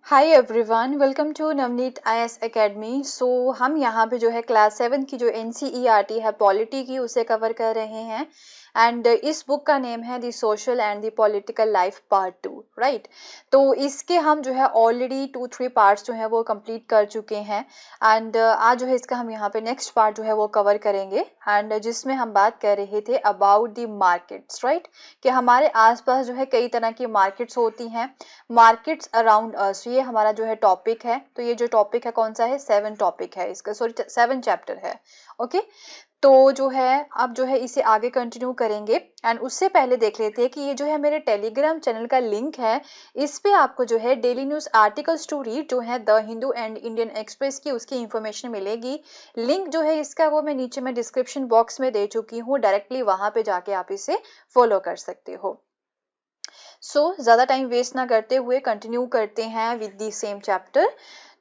Hi everyone, welcome to Navneet IAS academy. हम यहाँ पे जो है क्लास 7 की जो एनसीईआरटी है पॉलिटी की उसे कवर कर रहे हैं। एंड इस बुक का नेम है the social and the political life part 2, right. तो इसके हम जो है ऑलरेडी 2-3 पार्ट्स जो है वो कंप्लीट कर चुके हैं। एंड आज जो है इसका हम यहाँ पे नेक्स्ट पार्ट जो है वो कवर करेंगे। एंड जिसमें हम बात कर रहे थे अबाउट द मार्केट्स, राइट, कि हमारे आसपास जो है कई तरह की मार्केट्स होती हैं। मार्केट्स अराउंड अस, ये हमारा जो है टॉपिक है। तो ये जो टॉपिक है कौन सा है, 7 टॉपिक है इसका, सॉरी 7 चैप्टर है। ओके, तो जो है अब जो है इसे आगे कंटिन्यू करेंगे। एंड उससे पहले देख लेते हैं कि ये जो है मेरे टेलीग्राम चैनल का लिंक है। इस पे आपको जो है daily news articles to read जो है the Hindu and Indian Express की उसकी इंफॉर्मेशन मिलेगी। लिंक जो है इसका वो मैं नीचे में डिस्क्रिप्शन बॉक्स में दे चुकी हूँ, डायरेक्टली वहां पे जाके आप इसे फॉलो कर सकते हो। ज्यादा टाइम वेस्ट ना करते हुए कंटिन्यू करते हैं विद दी सेम चैप्टर।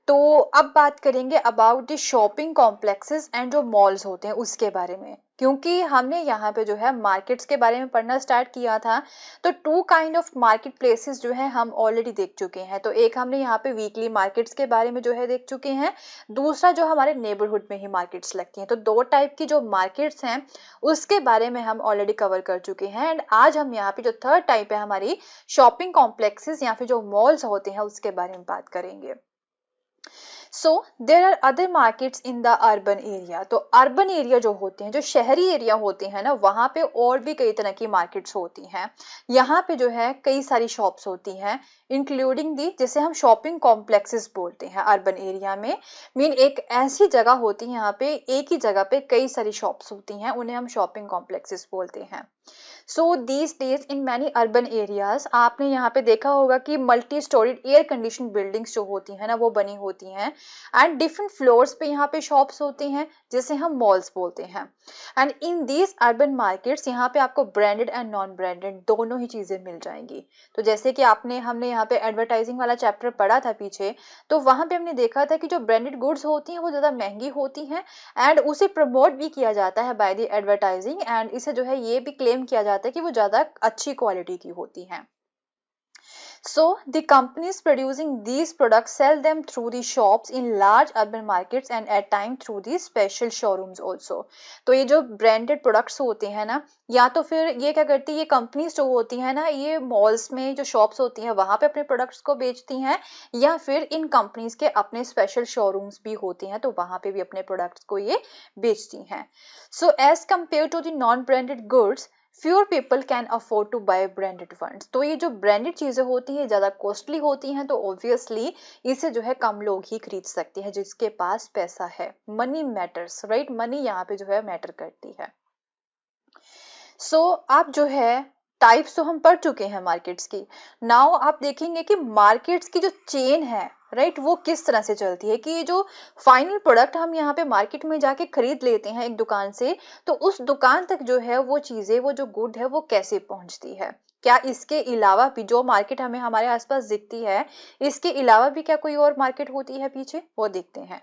तो अब बात करेंगे about the shopping complexes and जो मॉल्स होते हैं उसके बारे में, क्योंकि हमने यहाँ पे जो है मार्केट्स के बारे में पढ़ना स्टार्ट किया था। तो 2 काइंड ऑफ मार्केट प्लेसेस जो है हम ऑलरेडी देख चुके हैं। तो एक हमने यहाँ पे वीकली मार्केट्स के बारे में जो है देख चुके हैं, दूसरा जो हमारे नेबरहुड में ही मार्केट्स लगती हैं। तो 2 टाइप की जो मार्केट्स हैं उसके बारे में हम ऑलरेडी कवर कर चुके हैं। एंड आज हम यहाँ पे जो थर्ड टाइप है हमारी शॉपिंग कॉम्प्लेक्सेस या फिर जो मॉल्स होते हैं उसके बारे में बात करेंगे। There are other markets in the urban area. तो अर्बन एरिया जो होते हैं, जो शहरी एरिया होते हैं ना, वहां पे और भी कई तरह की मार्केट्स होती हैं। यहाँ पे जो है कई सारी शॉप्स होती हैं, इंक्लूडिंग दी जिसे हम शॉपिंग कॉम्प्लेक्सेस बोलते हैं अर्बन एरिया में। मीन एक ऐसी जगह होती है यहाँ पे, एक ही जगह पे कई सारी शॉप्स होती हैं, उन्हें हम शॉपिंग कॉम्प्लेक्सेस बोलते हैं। These days in many urban areas, आपने यहाँ पे देखा होगा कि multi storeyed air condition buildings जो होती हैं ना वो बनी होती हैं। एंड डिफरेंट फ्लोर्स पे यहाँ पे शॉप्स होती हैं जिसे हम मॉल्स बोलते हैं। And in these urban markets यहाँ पे आपको ब्रांडेड एंड नॉन ब्रांडेड दोनों ही चीजें मिल जाएंगी। तो जैसे कि हमने यहाँ पे एडवर्टाइजिंग वाला चैप्टर पढ़ा था पीछे, तो वहां पे हमने देखा था कि जो ब्रांडेड गुड्स होती हैं वो ज्यादा महंगी होती हैं एंड उसे प्रमोट भी किया जाता है बाय द एडवर्टाइजिंग। एंड इसे जो है ये भी क्लेम किया जाता है कि वो ज्यादा अच्छी क्वालिटी की होती हैं। So the companies producing these products sell them through the shops in large urban markets and at times through the special showrooms also। तो ये जो ब्रांडेड प्रोडक्ट्स होते हैं ना, या तो फिर ये क्या करती है, ये कंपनीज जो होती है ना, ये मॉल्स में जो शॉप्स होती हैं वहां पे अपने प्रोडक्ट्स को बेचती हैं, या फिर इन कंपनीज के अपने स्पेशल शोरूम्स भी होते हैं तो वहां पे भी अपने प्रोडक्ट्स को ये बेचती हैं। So as compare to the non branded goods, fewer people can afford to buy branded ones. तो ये जो ब्रांडेड चीजें होती हैं ज्यादा कॉस्टली होती हैं, तो ऑब्वियसली इसे जो है कम लोग ही खरीद सकते हैं जिसके पास पैसा है। मनी मैटर्स, राइट, मनी यहाँ पे जो है मैटर करती है। आप जो है टाइप्स तो हम पढ़ चुके हैं मार्केट्स की। नाउ आप देखेंगे कि मार्केट्स की जो चेन है, राइट, वो किस तरह से चलती है, कि ये जो फाइनल प्रोडक्ट हम यहाँ पे मार्केट में जाके खरीद लेते हैं एक दुकान से, तो उस दुकान तक जो है वो चीजें, वो जो गुड है वो कैसे पहुंचती है। क्या इसके अलावा भी जो मार्केट हमें हमारे आसपास दिखती है, इसके अलावा भी क्या कोई और मार्केट होती है पीछे, वो देखते हैं।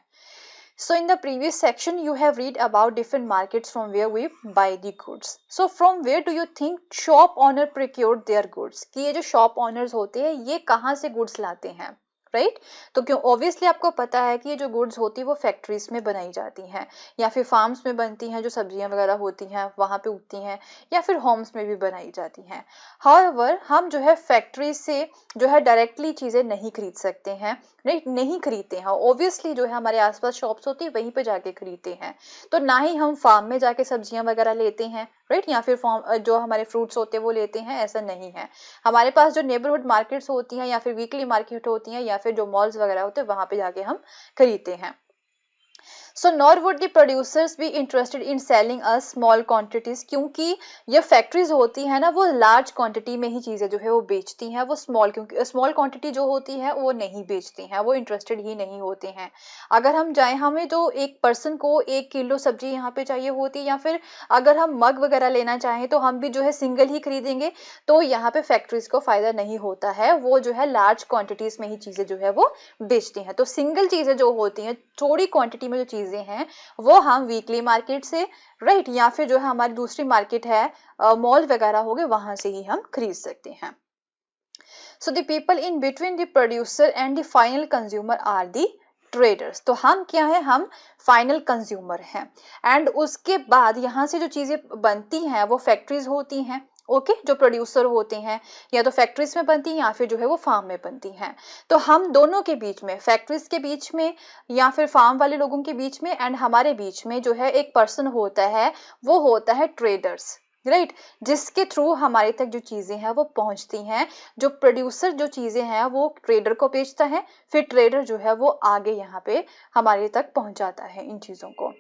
So in the previous section you have read about different markets from where we buy the goods. So from where do you think shop owner procured their goods? कि ये जो shop owners होते हैं ये कहाँ से goods लाते हैं, right. तो क्यों, ऑब्वियसली आपको पता है कि ये जो गुड्स होती है वो फैक्ट्रीज में बनाई जाती हैं, या फिर फार्म्स में बनती हैं, जो सब्जियां वगैरह होती हैं वहां पे उगती हैं, या फिर होम्स में भी बनाई जाती हैं। हाउएवर हम जो है फैक्ट्री से जो है डायरेक्टली चीजें नहीं खरीद सकते हैं, राइट, नहीं खरीदते हैं। ऑब्वियसली जो है हमारे आसपास शॉप्स होती है वहीं पे जाके खरीदते हैं। तो ना ही हम फार्म में जाके सब्जियां वगैरह लेते हैं, राइट, या फिर फार्म जो हमारे फ्रूट्स होते हैं वो लेते हैं, ऐसा नहीं है। हमारे पास जो नेबरहुड मार्केट्स होती हैं या फिर वीकली मार्केट होती हैं या फिर जो मॉल्स वगैरह होते हैं वहां पे जाके हम खरीदते हैं। So nor would the producers be interested in selling us small quantities, क्योंकि ये फैक्ट्रीज होती है ना वो लार्ज क्वांटिटी में ही चीजें जो है वो बेचती हैं, वो स्मॉल, क्योंकि स्मॉल क्वांटिटी जो होती है वो नहीं बेचती हैं, वो इंटरेस्टेड ही नहीं होते हैं। अगर हम जाएं, हमें तो एक पर्सन को 1 किलो सब्जी यहाँ पे चाहिए होती है, या फिर अगर हम मग वगैरह लेना चाहें तो हम भी जो है सिंगल ही खरीदेंगे, तो यहाँ पे फैक्ट्रीज को फायदा नहीं होता है, वो जो है लार्ज क्वांटिटीज में ही चीजें जो है वो बेचती हैं। तो सिंगल चीजें जो होती हैं, थोड़ी क्वांटिटी में जो चीजें हैं, वो हम वीकली मार्केट से, राइट, या फिर जो है हमारी दूसरी मार्केट है मॉल वगैरह हो गए, वहां से ही हम खरीद सकते हैं। So the people in between the producer and the final consumer are the traders. तो हम क्या है, हम फाइनल कंज्यूमर हैं। एंड उसके बाद यहाँ से जो चीजें बनती हैं वो फैक्ट्रीज होती हैं, ओके जो प्रोड्यूसर होते हैं या तो फैक्ट्रीज में बनती हैं या फिर जो है वो फार्म में बनती हैं। तो हम दोनों के बीच में, फैक्ट्रीज के बीच में या फिर फार्म वाले लोगों के बीच में एंड हमारे बीच में जो है एक पर्सन होता है, वो होता है ट्रेडर्स, राइट जिसके थ्रू हमारे तक जो चीजें हैं वो पहुंचती हैं। जो प्रोड्यूसर जो चीजें हैं वो ट्रेडर को बेचता है, फिर ट्रेडर जो है वो आगे यहाँ पे हमारे तक पहुंचाता है इन चीजों को।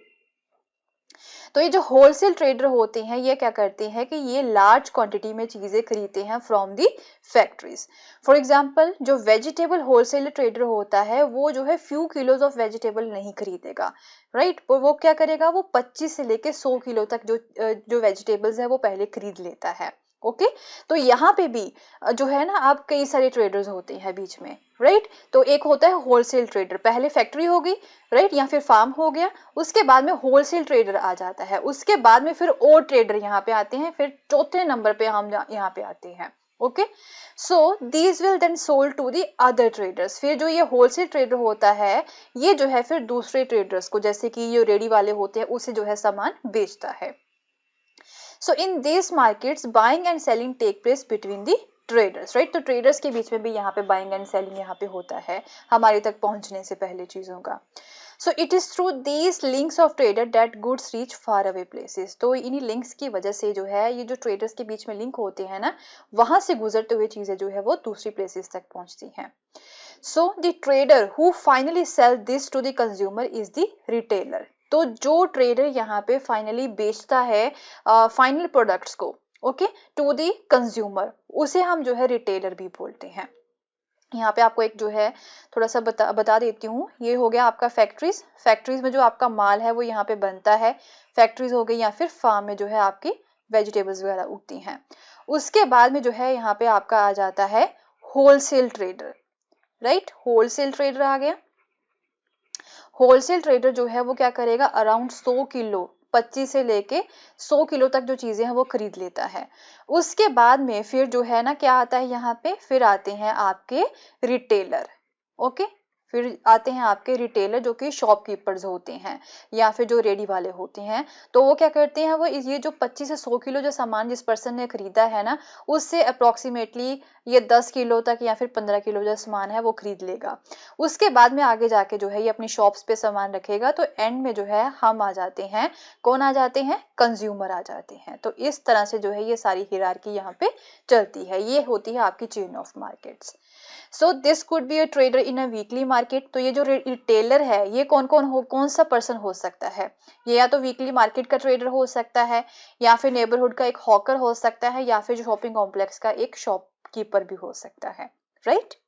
तो ये जो होलसेल ट्रेडर होते हैं ये क्या करते हैं कि ये लार्ज क्वांटिटी में चीजें खरीदते हैं from the factories. For example जो वेजिटेबल होलसेल ट्रेडर होता है वो जो है फ्यू किलोज ऑफ वेजिटेबल नहीं खरीदेगा, राइट वो क्या करेगा, वो 25 से लेके 100 किलो तक जो वेजिटेबल्स है वो पहले खरीद लेता है। ओके तो यहाँ पे भी जो है ना आप कई सारे ट्रेडर्स होते हैं बीच में, राइट तो एक होता है होलसेल ट्रेडर, पहले फैक्ट्री होगी राइट या फिर फार्म हो गया, उसके बाद में होलसेल ट्रेडर आ जाता है, उसके बाद में फिर और ट्रेडर यहाँ पे आते हैं, फिर चौथे नंबर पे हम यहाँ पे आते हैं। Okay so these will then sold to the other traders. फिर जो ये होलसेल ट्रेडर होता है ये जो है फिर दूसरे ट्रेडर्स को, जैसे कि ये रेडी वाले होते हैं उसे जो है सामान बेचता है। So in these markets buying and selling take place between the traders, right? तो traders के बीच में भी यहाँ पे buying and selling यहाँ पे होता है हमारे तक पहुंचने से पहले चीजों का। So it is through these links of trader that goods reach far away places। तो इन्हीं links की वजह से जो है ये जो traders के बीच में link होते हैं ना, वहां से गुजरते हुए चीजें जो है वो दूसरी places तक पहुंचती हैं। So the trader who finally sell this to the consumer is the retailer। तो जो ट्रेडर यहाँ पे फाइनली बेचता है फाइनल प्रोडक्ट्स को, ओके टू दी कंज्यूमर, उसे हम जो है रिटेलर भी बोलते हैं। यहाँ पे आपको एक जो है थोड़ा सा बता देती हूँ, ये हो गया आपका फैक्ट्रीज में जो आपका माल है वो यहाँ पे बनता है, फैक्ट्रीज हो गई या फिर फार्म में जो है आपकी वेजिटेबल्स वगैरह उगती हैं। उसके बाद में जो है यहाँ पे आपका आ जाता है wholesale trader, right wholesale trader आ गया। होलसेल ट्रेडर जो है वो क्या करेगा, अराउंड 100 किलो 25 से लेके 100 किलो तक जो चीजें हैं वो खरीद लेता है। उसके बाद में फिर जो है ना क्या आता है यहाँ पे, फिर आते हैं आपके रिटेलर, ओके फिर आते हैं आपके रिटेलर जो कि शॉपकीपर्स होते हैं या फिर जो रेडी वाले होते हैं। तो वो क्या करते हैं, वो ये जो 25 से 100 किलो जो सामान जिस पर्सन ने खरीदा है ना, उससे अप्रोक्सीमेटली ये 10 किलो तक या फिर 15 किलो जो सामान है वो खरीद लेगा। उसके बाद में आगे जाके जो है ये अपनी शॉप्स पे सामान रखेगा। तो एंड में जो है हम आ जाते हैं, कौन आ जाते हैं, कंज्यूमर आ जाते हैं। तो इस तरह से जो है ये सारी हियरार्की यहाँ पे चलती है, ये होती है आपकी chain of markets. So this could be a trader in a weekly market. तो ये जो रिटेलर है ये कौन सा पर्सन हो सकता है, ये या तो वीकली मार्केट का ट्रेडर हो सकता है या फिर नेबरहुड का एक हॉकर हो सकता है या फिर शॉपिंग कॉम्प्लेक्स का एक शॉपकीपर भी हो सकता है, right.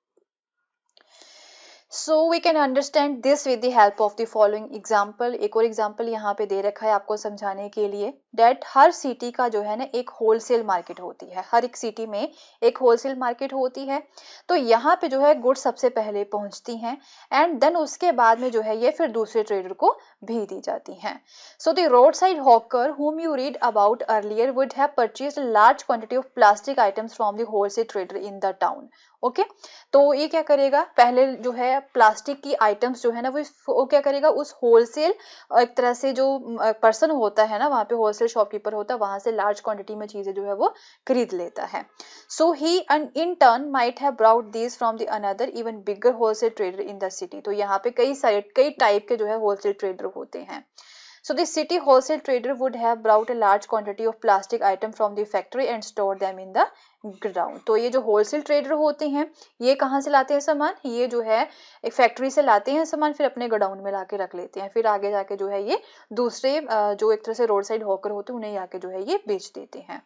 So we can understand this with the help of the following example। एक और एग्जाम्पल यहाँ पे दे रखा है आपको समझाने के लिए, डेट हर सिटी का जो है ना एक होलसेल मार्केट होती है, हर एक सिटी में एक होलसेल मार्केट होती है। तो यहाँ पे जो है गुड्स सबसे पहले पहुंचती हैं एंड देन उसके बाद में जो है ये फिर दूसरे ट्रेडर को भी दी जाती हैं। So the road side hawker whom you read about earlier would have purchased a large quantity of plastic items from the wholesale trader in the town। Okay तो ये क्या करेगा, पहले जो है प्लास्टिक की आइटम्स जो है ना वो क्या करेगा, उस होलसेल एक तरह से जो पर्सन होता है ना वहां पे होलसेल शॉपकीपर होता है, वहां से लार्ज क्वांटिटी में चीजें जो है वो खरीद लेता है। So he in turn might have brought this from the another even bigger wholesale trader in the city. तो यहाँ पे कई टाइप के जो है होलसेल ट्रेडर होते हैं। So the city wholesale trader would have brought a large quantity of plastic item from the factory and stored them in the ground। तो ये जो होलसेल ट्रेडर होते हैं ये कहाँ से लाते हैं सामान, ये जो है एक फैक्ट्री से लाते हैं सामान, फिर अपने गोडाउन में लाके रख लेते हैं, फिर आगे जाके जो है ये दूसरे जो एक तरह से रोड साइड हॉकर होते हैं उन्हें आके जो है ये बेच देते हैं।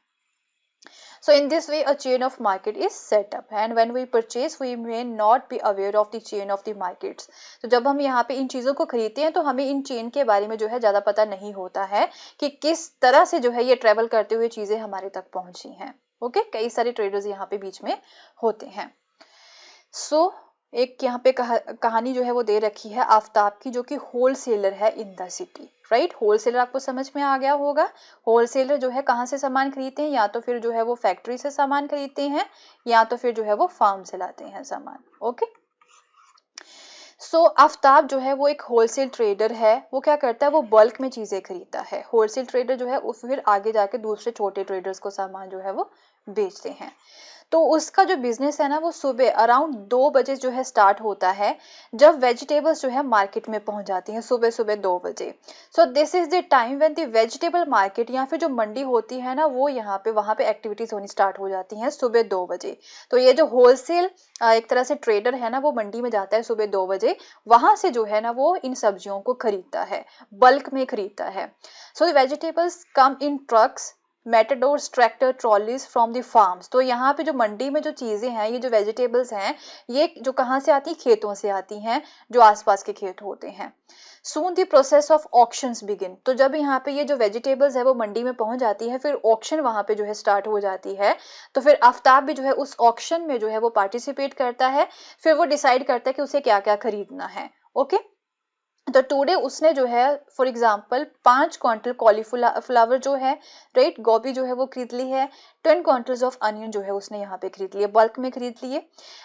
So in this way a chain of market is set up and when we purchase we may not be aware of the chain of the markets। तो जब हम यहाँ पे इन चीजों को खरीदते हैं तो हमें इन चेन के बारे में जो है ज्यादा पता नहीं होता है कि किस तरह से जो है ये ट्रेवल करते हुए चीजें हमारे तक पहुंची हैं। ओके कई सारे ट्रेडर्स यहाँ पे बीच में होते हैं। सो एक यहाँ पे कहानी जो है वो दे रखी है आफ्ताब की, जो कि होलसेलर है इन द सिटी, राइट। होलसेलर आपको समझ में आ गया होगा। होलसेलर जो है कहाँ से सामान खरीदते हैं, या तो फिर जो है वो फैक्ट्री से सामान खरीदते हैं, या तो फिर जो है वो फार्म से लाते हैं सामान। ओके, आफ्ताब जो है वो एक होलसेल ट्रेडर है। वो क्या करता है, वो बल्क में चीजें खरीदता है। होलसेल ट्रेडर जो है वो फिर आगे जाके दूसरे छोटे ट्रेडर्स को सामान जो है वो बेचते हैं। तो उसका जो बिजनेस है ना, वो सुबह अराउंड 2 बजे जो है स्टार्ट होता है, जब वेजिटेबल्स जो है मार्केट में पहुंच जाती हैं सुबह सुबह 2 बजे। So this is the time when the vegetable market या फिर जो मंडी होती है ना, वो यहाँ पे वहां पे एक्टिविटीज होनी स्टार्ट हो जाती हैं सुबह 2 बजे। तो ये जो होलसेल एक तरह से ट्रेडर है ना, वो मंडी में जाता है सुबह 2 बजे, वहां से जो है ना वो इन सब्जियों को खरीदता है, बल्क में खरीदता है। So the vegetables come in trucks, Matadors, tractor, trolleys from the farms. तो यहाँ पे जो मंडी में जो चीजें हैं, ये जो वेजिटेबल्स हैं, ये जो कहाँ से आती हैं, खेतों से आती हैं, जो आसपास के खेत होते हैं। Soon the process of auctions begin. तो जब यहाँ पे ये जो वेजिटेबल्स है वो मंडी में पहुंच जाती है, फिर ऑक्शन वहां पे जो है स्टार्ट हो जाती है। तो फिर आफ्ताब भी जो है उस ऑक्शन में जो है वो पार्टिसिपेट करता है। फिर वो डिसाइड करता है कि उसे क्या क्या खरीदना है। ओके, तो टुडे उसने जो है फॉर एग्जांपल 5 क्विंटल कॉलीफ्लावर जो है, राइट, गोभी जो है वो खरीद ली है। 10 क्विंटल्स ऑफ अनियन जो है उसने यहाँ पे खरीद लिए, बल्क में खरीद लिए।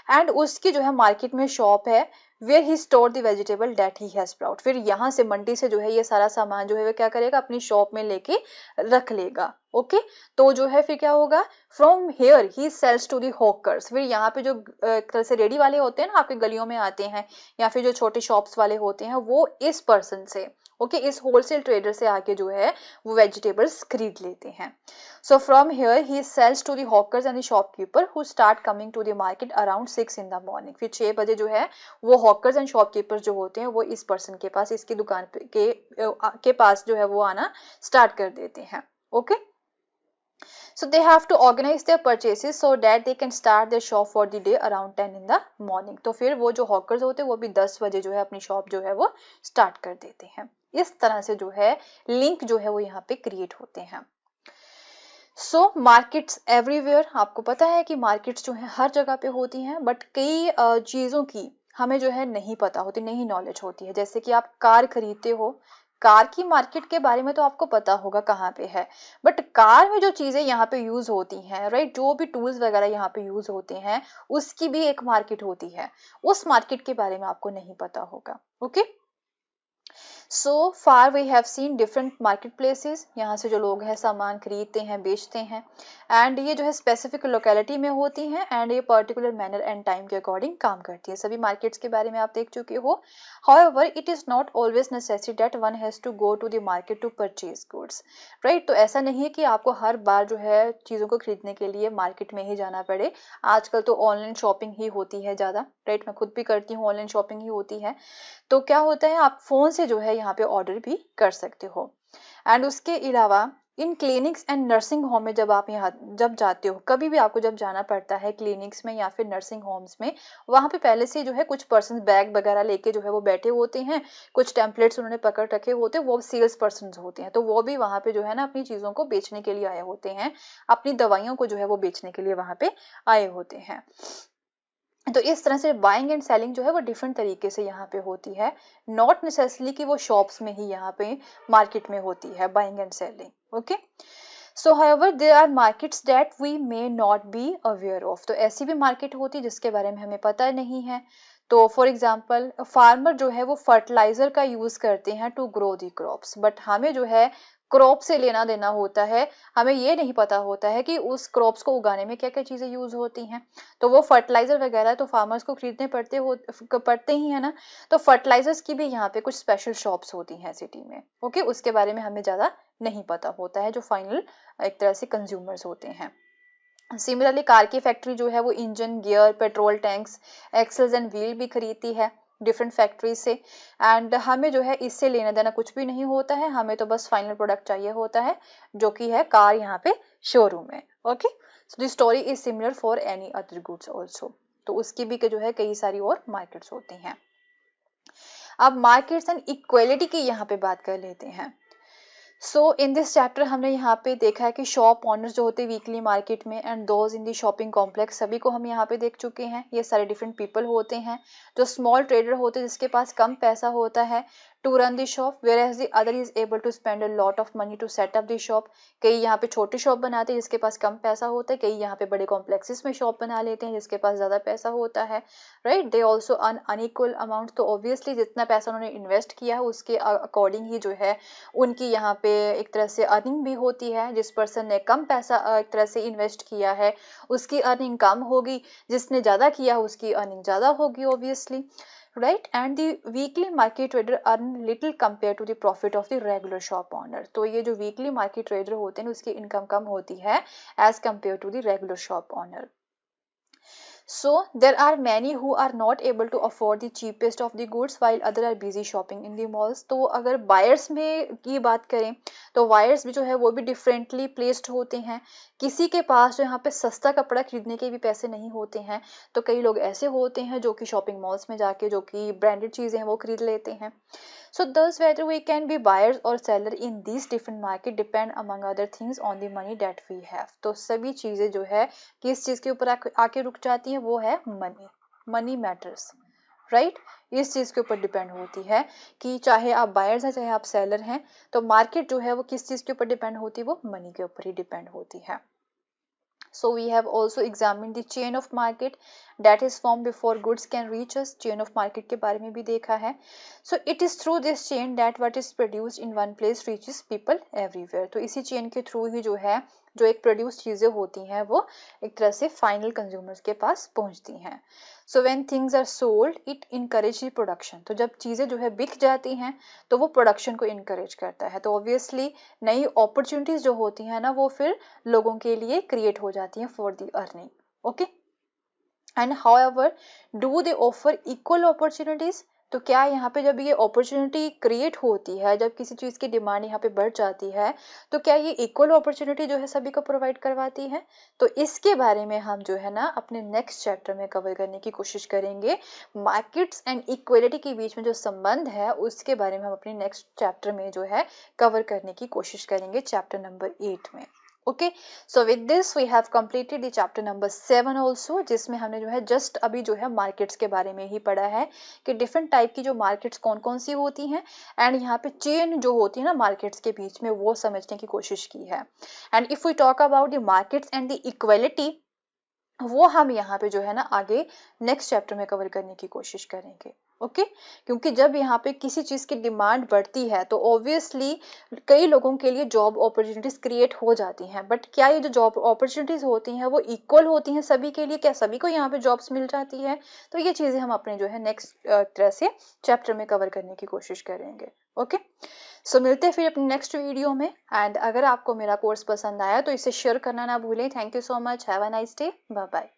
एंड उसकी जो है मार्केट में शॉप है, where he store the vegetable that he has brought. फिर यहाँ से मंडी से जो है ये सारा सामान जो है वो क्या करेगा, अपनी शॉप में लेके रख लेगा। ओके, तो जो है फिर क्या होगा, from here he sells to the hawkers. फिर यहाँ पे जो एक तरह से रेडी वाले होते हैं ना, आपके गलियों में आते हैं, या फिर जो छोटे शॉप्स वाले होते हैं, वो इस पर्सन से, ओके, इस होलसेल ट्रेडर से आके जो है वो वेजिटेबल्स खरीद लेते हैं। So from here he sells to the hawkers and the shopkeeper who start coming to the market around 6 in the morning. फिर 6 बजे जो है वो हॉकर्स एंड शॉपकीपर्स जो होते हैं वो इस पर्सन के पास, इसकी दुकान के पास जो है वो आना स्टार्ट कर देते हैं। Okay, so they have to organize their purchases so that they can start their shop for the day around 10 in the morning। तो फिर वो जो हॉकर्स होते हैं वो भी 10 बजे जो है अपनी शॉप जो है वो स्टार्ट कर देते हैं। इस तरह से जो है लिंक जो है वो यहाँ पे क्रिएट होते हैं। सो मार्केट्स एवरीवेयर, आपको पता है कि मार्केट्स जो है हर जगह पे होती हैं, बट कई चीज़ों की हमें जो है नहीं पता होती, नहीं नॉलेज होती है। जैसे कि आप कार खरीदते हो, कार की मार्केट के बारे में तो आपको पता होगा कहाँ पे है, बट कार में जो चीजें यहाँ पे यूज होती हैं, राइट, जो भी टूल्स वगैरह यहाँ पे यूज होते हैं, उसकी भी एक मार्केट होती है। उस मार्केट के बारे में आपको नहीं पता होगा। Okay, so far we have seen different market places. यहाँ से जो लोग हैं सामान खरीदते हैं, बेचते हैं, एंड ये जो है स्पेसिफिक लोकेलिटी में होती हैं, एंड ये पर्टिकुलर मैनर एंड टाइम के अकॉर्डिंग काम करती है। सभी मार्केट्स के बारे में आप देख चुके हो। However, it is not always necessary that one has to go to the market to purchase goods, right? तो ऐसा नहीं है कि आपको हर बार जो है चीज़ों को खरीदने के लिए मार्केट में ही जाना पड़े। आजकल तो ऑनलाइन शॉपिंग ही होती है ज़्यादा, राइट, मैं खुद भी करती हूँ, ऑनलाइन शॉपिंग ही होती है। तो क्या होता है, आप फोन से जो है यहाँ पे ऑर्डर भी कर सकते हो। एंड उसके अलावा इन क्लिनिक्स एंड नर्सिंग होम में जब आप यहाँ जब जाते हो, कभी भी आपको जब जाना पड़ता है क्लिनिक्स में या फिर नर्सिंग होम्स में, वहां पे पहले से जो है कुछ पर्सन बैग वगैरह लेके जो है वो बैठे होते हैं, कुछ टेम्पलेट्स उन्होंने पकड़ रखे होते हैं, वो सेल्स पर्सन होते हैं। तो वो भी वहां पे जो है ना अपनी चीजों को बेचने के लिए आए होते हैं, अपनी दवाइयों को जो है वो बेचने के लिए वहां पे आए होते हैं। तो इस तरह से बाइंग एंड सेलिंग जो है वो डिफरेंट तरीके से यहाँ पे होती है, नॉट नेसेसरली कि वो शॉप्स में ही यहाँ पे मार्केट में होती है buying and selling. Okay, so however there are markets that we may not be aware of. तो ऐसी भी मार्केट होती है जिसके बारे में हमें पता नहीं है। तो फॉर एग्जाम्पल फार्मर जो है वो फर्टिलाइजर का यूज करते हैं to grow the crops, but हमें जो है क्रॉप से लेना देना होता है, हमें ये नहीं पता होता है कि उस क्रॉप्स को उगाने में क्या क्या चीजें यूज होती हैं। तो वो फर्टिलाइजर वगैरह तो फार्मर्स को खरीदने पड़ते ही है ना। तो फर्टिलाइजर्स की भी यहाँ पे कुछ स्पेशल शॉप्स होती हैं सिटी में। ओके, उसके बारे में हमें ज्यादा नहीं पता होता है, जो फाइनल एक तरह से कंज्यूमर्स होते हैं। सिमिलरली कार की फैक्ट्री जो है वो engine, gear, petrol tanks, axles and wheel भी खरीदती है डिफरेंट फैक्ट्री से। एंड हमें जो है इससे लेना देना कुछ भी नहीं होता है, हमें तो बस फाइनल प्रोडक्ट चाहिए होता है, जो कि है कार यहाँ पे शोरूम में। Okay, so the story is similar for any other goods also. तो उसकी भी जो है कई सारी और मार्केट्स होती हैं। अब मार्केट्स एंड इक्वलिटी की यहाँ पे बात कर लेते हैं। सो इन दिस चैप्टर हमने यहाँ पे देखा है कि शॉप ऑनर्स जो होते हैं वीकली मार्केट में and those in the shopping complex, सभी को हम यहाँ पे देख चुके हैं। ये सारे डिफरेंट पीपल होते हैं। जो स्मॉल ट्रेडर होते हैं जिसके पास कम पैसा होता है to run the shop, whereas the other is able to spend a lot of money to set up the shop. कई यहाँ पे छोटी शॉप बनाते हैं जिसके पास कम पैसा होता है, कई यहाँ पे बड़े कॉम्प्लेक्सेस में शॉप बना लेते हैं जिसके पास ज्यादा पैसा होता है, right. They also earn unequal amount, तो ऑब्वियसली जितना पैसा उन्होंने इन्वेस्ट किया है उसके अकॉर्डिंग ही जो है उनकी यहाँ पे एक तरह से अर्निंग भी होती है। जिस पर्सन ने कम पैसा एक तरह से इन्वेस्ट किया है उसकी अर्निंग कम होगी, जिसने ज्यादा किया उसकी अर्निंग ज्यादा होगी obviously, right. And the weekly market trader earn little compare to the profit of the regular shop owner. तो ये जो वीकली मार्केट ट्रेडर होते हैं उसकी इनकम कम होती है as compare to the regular shop owner. So there are many who are not able to afford the cheapest of the goods while other are busy shopping in the malls। तो अगर buyers में की बात करें तो buyers भी जो है वो भी differently placed होते हैं। किसी के पास जो यहाँ पे सस्ता कपड़ा खरीदने के भी पैसे नहीं होते हैं, तो कई लोग ऐसे होते हैं जो कि शॉपिंग मॉल्स में जाके जो कि ब्रांडेड चीजें हैं वो खरीद लेते हैं। So thus whether we can be buyers or seller in these different market depend among other things on the money that we have। तो सभी चीजें जो है किस चीज के ऊपर आके रुक जाती हैं, वो है मनी। Money matters, right. इस चीज के ऊपर डिपेंड होती है कि चाहे आप बायर्स हैं चाहे आप सेलर हैं, तो मार्केट जो है वो किस चीज के ऊपर डिपेंड होती है, वो मनी के ऊपर ही डिपेंड होती है। So we have also examined the chain of market that is formed before goods can reach us। chain of market के बारे में भी देखा है। So it is through this chain that what is produced in one place reaches people everywhere। तो इसी chain के through ही जो है जो एक प्रोड्यूस चीजें होती हैं वो एक तरह से फाइनल कंज्यूमर्स के पास पहुंचती हैं। So when things are sold it encourage the production. तो जब चीजें जो है बिक जाती हैं तो वो प्रोडक्शन को इनकरेज करता है। तो ऑब्वियसली नई अपॉर्चुनिटीज जो होती हैं ना वो फिर लोगों के लिए क्रिएट हो जाती हैं for the earning, okay. And however do they offer equal opportunities. तो क्या यहाँ पे जब ये अपॉर्चुनिटी क्रिएट होती है, जब किसी चीज की डिमांड यहाँ पे बढ़ जाती है, तो क्या ये इक्वल अपॉर्चुनिटी जो है सभी को प्रोवाइड करवाती है? तो इसके बारे में हम जो है ना अपने नेक्स्ट चैप्टर में कवर करने की कोशिश करेंगे। मार्केट्स एंड इक्वलिटी के बीच में जो संबंध है उसके बारे में हम अपने नेक्स्ट चैप्टर में जो है कवर करने की कोशिश करेंगे, चैप्टर नंबर 8 में। Okay, so with this we have completed the chapter number 7 also, जिसमें हमने जो है जस्ट अभी जो है मार्केट्स के बारे में ही पढ़ा है कि डिफरेंट टाइप की जो मार्केट्स कौन कौन सी होती हैं, एंड यहाँ पे चेन जो होती है ना मार्केट्स के बीच में वो समझने की कोशिश की है। And if we talk about the markets and the equality, वो हम यहाँ पे जो है ना आगे नेक्स्ट चैप्टर में कवर करने की कोशिश करेंगे, ओके। क्योंकि जब यहाँ पे किसी चीज की डिमांड बढ़ती है तो ऑब्वियसली कई लोगों के लिए जॉब अपॉर्चुनिटीज क्रिएट हो जाती हैं, बट क्या ये जो जॉब अपॉर्चुनिटीज होती हैं वो इक्वल होती हैं सभी के लिए? क्या सभी को यहाँ पे जॉब्स मिल जाती है? तो ये चीजें हम अपने जो है नेक्स्ट तरह से चैप्टर में कवर करने की कोशिश करेंगे, ओके। सो मिलते हैं फिर अपने नेक्स्ट वीडियो में। एंड अगर आपको मेरा कोर्स पसंद आया तो इसे शेयर करना ना भूलें। Thank you so much, have a nice day, bye bye.